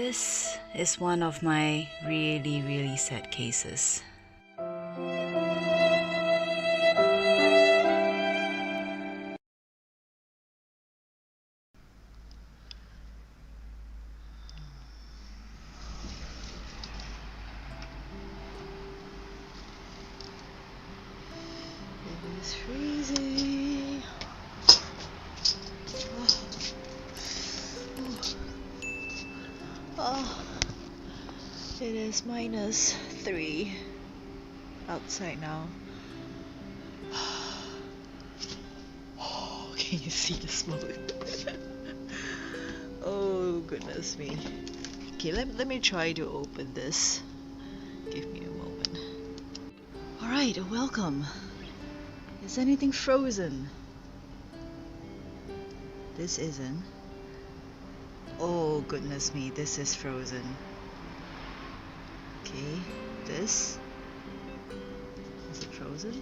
This is one of my really sad cases. It is freezing. Oh, it is -3 outside now. Oh, can you see the smoke? Oh, goodness me. Okay, let me try to open this. Give me a moment. Alright, welcome. Is anything frozen? This isn't. Oh, goodness me, this is frozen. Okay, this. Is it frozen?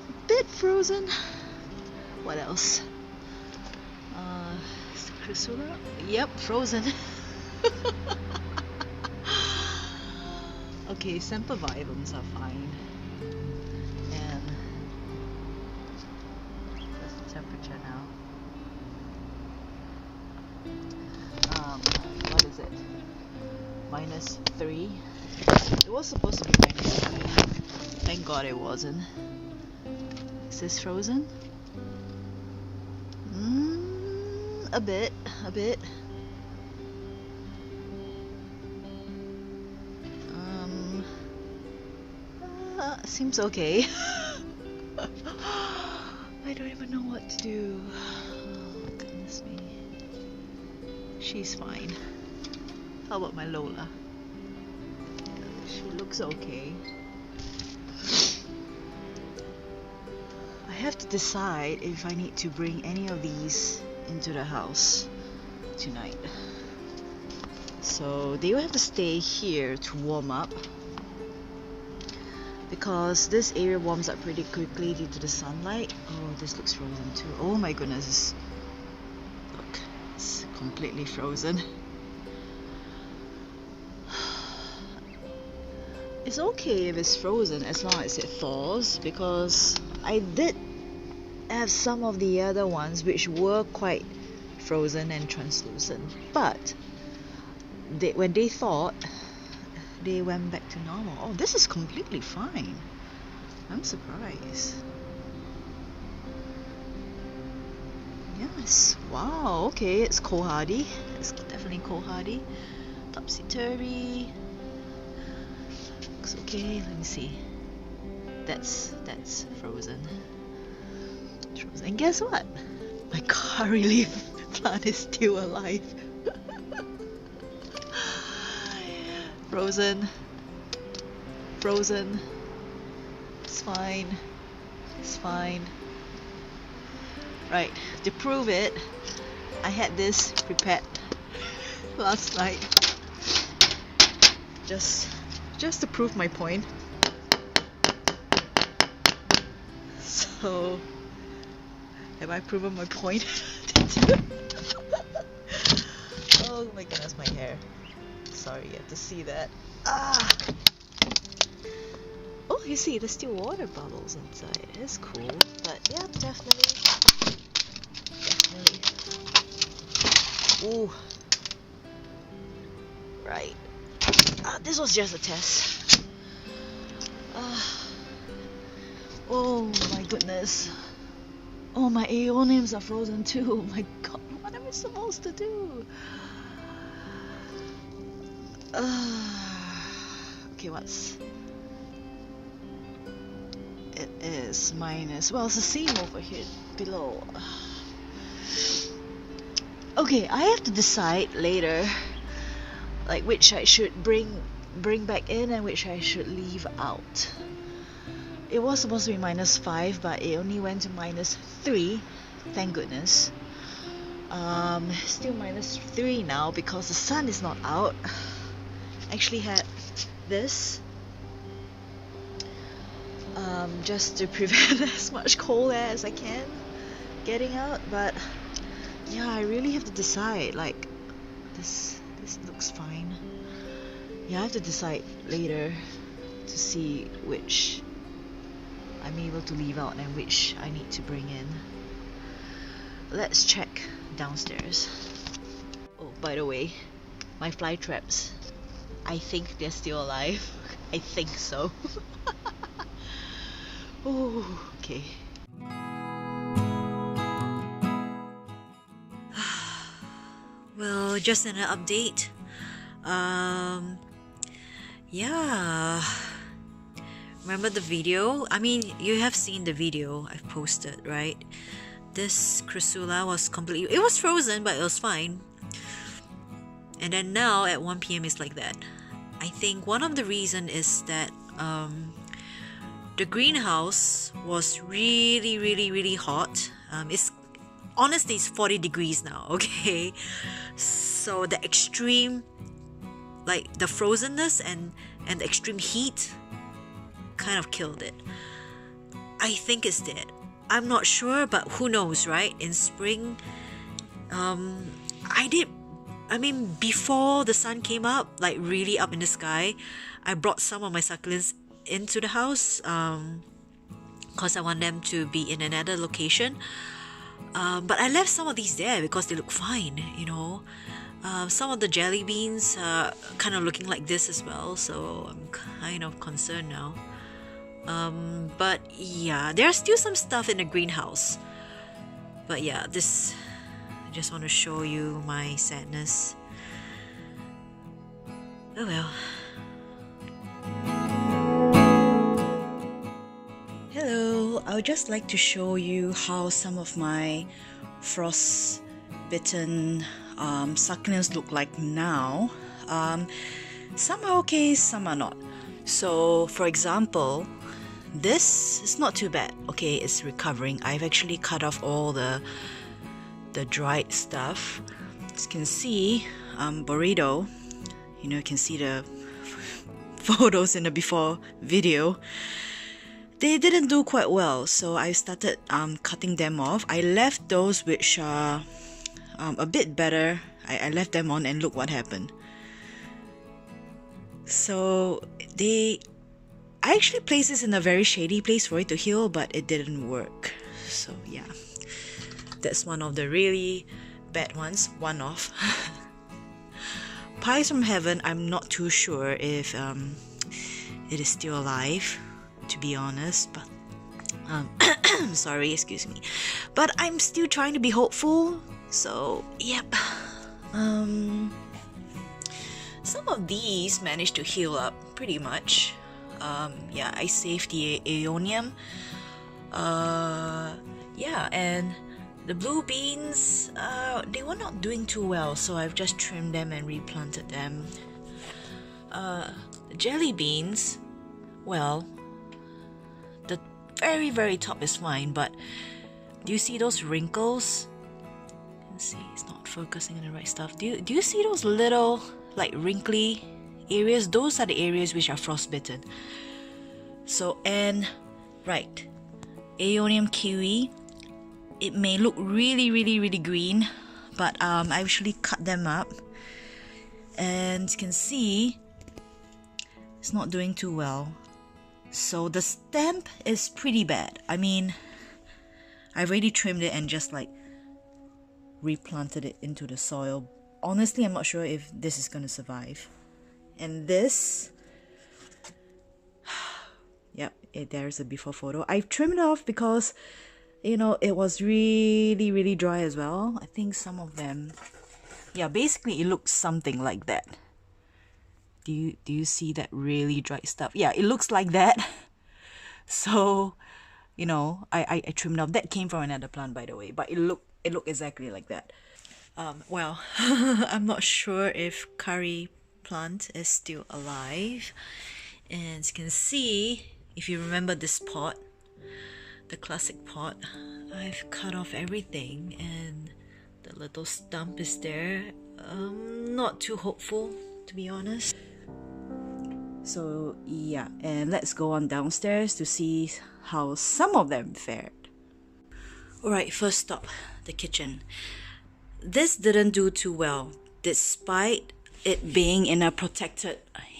A bit frozen. What else? Crisula? Yep, frozen. Okay, sempervivums are fine. And what's the temperature now? What is it? -3. It was supposed to be -3. Thank God it wasn't. Is this frozen? A bit. Seems okay. I don't even know what to do. Oh, goodness me. She's fine. How about my Lola? She looks okay. I have to decide if I need to bring any of these into the house tonight. So they will have to stay here to warm up, because this area warms up pretty quickly due to the sunlight. Oh, this looks frozen too. Oh my goodness. Look, it's completely frozen. It's okay if it's frozen as long as it thaws, because I did have some of the other ones which were quite frozen and translucent, but when they thawed, they went back to normal. Oh, this is completely fine. I'm surprised. Yes. Wow. Okay, it's cold hardy. It's definitely cold hardy. Topsy turvy. Looks okay. Let me see. That's frozen. And guess what? My car relief plant is still alive. Frozen. It's fine. Right, to prove it, I had this prepared last night. Just to prove my point. So, have I proven my point? Oh my goodness, my hair. Sorry, you have to see that. Oh, you see, there's still water bubbles inside. It's cool, but yeah, definitely. Ooh. Right. This was just a test. Oh my goodness. Oh, my aeoniums are frozen too. Oh my god, what am I supposed to do? Okay, it is minus, well, it's the same over here below. Okay, I have to decide later, like, which I should bring back in and which I should leave out. It was supposed to be -5, but it only went to -3. Thank goodness. Still -3 now because the sun is not out. Actually had this just to prevent as much cold air as I can. getting out, but yeah, I really have to decide. Like, this looks fine. Yeah, I have to decide later to see which I'm able to leave out and which I need to bring in. Let's check downstairs. Oh, by the way, my fly traps, I think they're still alive. I think so. Oh, okay. Well, just an update. Yeah. Remember the video? I mean, you have seen the video I've posted, right? This chrysula was completely... It was frozen, but it was fine. And then now at 1 p.m. it's like that. I think one of the reason is that the greenhouse was really hot. Honestly, it's 40 degrees now, okay? So the extreme, like the frozenness and the extreme heat kind of killed it. I think it's dead. I'm not sure, but who knows, right? In spring, before the sun came up, like really up in the sky, I brought some of my succulents into the house because I want them to be in another location. But I left some of these there because they look fine, you know. Some of the jelly beans are kind of looking like this as well, so I'm kind of concerned now. But yeah, there's still some stuff in the greenhouse. But yeah, I just want to show you my sadness. Oh well. Hello, I would just like to show you how some of my frost-bitten succulents look like now. Some are okay, some are not. So, for example, this is not too bad. Okay, it's recovering. I've actually cut off all the dried stuff. As you can see, burrito, you know, you can see the photos in the before video. They didn't do quite well, so I started cutting them off. I left those which are a bit better. I left them on and look what happened. So I actually placed this in a very shady place for it to heal, but it didn't work. So yeah, that's one of the really bad ones. One off. Pies from Heaven, I'm not too sure if it is still alive, to be honest, but sorry, excuse me, but I'm still trying to be hopeful. So yep. Some of these managed to heal up pretty much. Yeah, I saved the aeonium. Yeah, and the blue beans, they were not doing too well, so I've just trimmed them and replanted them. The jelly beans, well, the very top is fine, but do you see those wrinkles? Let's see, it's not focusing on the right stuff. Do you see those little like wrinkly areas? Those are the areas which are frostbitten. So, and right, aeonium kiwi, it may look really green, but I actually cut them up, and you can see it's not doing too well. So the stem is pretty bad. I mean, I've already trimmed it and just like replanted it into the soil. Honestly, I'm not sure if this is gonna survive. And this, yep, there's a before photo. I've trimmed it off because, you know, it was really dry as well. I think some of them, yeah, basically it looks something like that. Do you see that really dry stuff? Yeah, it looks like that. So, you know, I trimmed off. That came from another plant, by the way, but it looked exactly like that. Well, I'm not sure if curry plant is still alive. And as you can see, if you remember this pot, the classic pot, I've cut off everything and the little stump is there. Not too hopeful, to be honest. So yeah, and let's go on downstairs to see how some of them fared. Alright, first stop, the kitchen. This didn't do too well, despite it being in a protected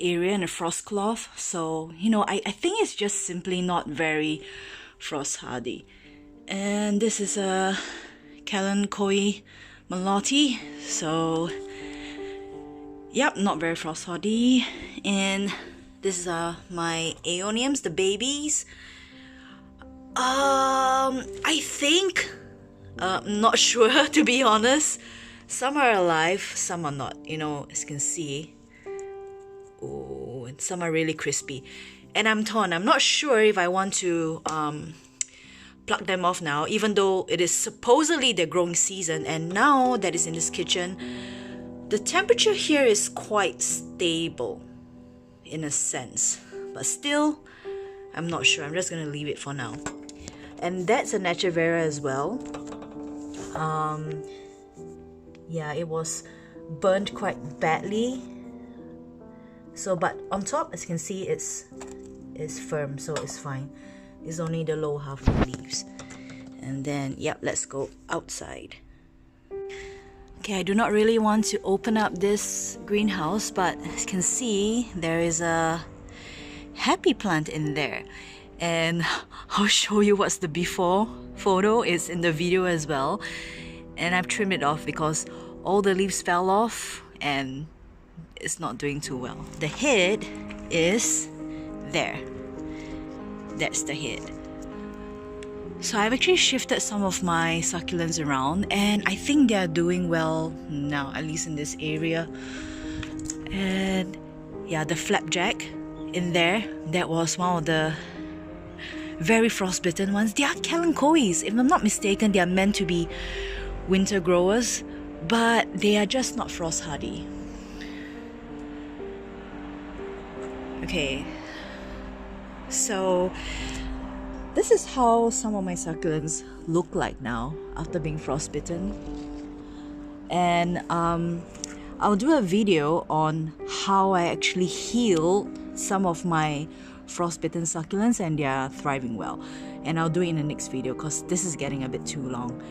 area in a frost cloth. So, you know, I think it's just simply not very frost hardy. And this is a Kalanchoe Malati. So, yep, not very frost hardy. And this is my aeoniums, the babies. I think, not sure to be honest. Some are alive, some are not, you know, as you can see. Oh, and some are really crispy. And I'm torn. I'm not sure if I want to pluck them off now, even though it is supposedly their growing season. And now that it's in this kitchen, the temperature here is quite stable in a sense. But still, I'm not sure. I'm just going to leave it for now. And that's a Naturavera as well. Yeah, it was burnt quite badly. So, but on top, as you can see, it's firm, so it's fine. It's only the low half of the leaves. And then, yep, let's go outside. Okay, I do not really want to open up this greenhouse, but as you can see, there is a happy plant in there. And I'll show you what's the before photo. It's in the video as well. And I've trimmed it off because all the leaves fell off and it's not doing too well. The head is there. That's the head. So I've actually shifted some of my succulents around and I think they're doing well now, at least in this area. And yeah, the flapjack in there, that was one of the very frostbitten ones. They are Kalanchoes. If I'm not mistaken, they are meant to be winter growers, but they are just not frost hardy. Okay, so this is how some of my succulents look like now after being frostbitten. And I'll do a video on how I actually heal some of my frostbitten succulents and they are thriving well. And I'll do it in the next video because this is getting a bit too long.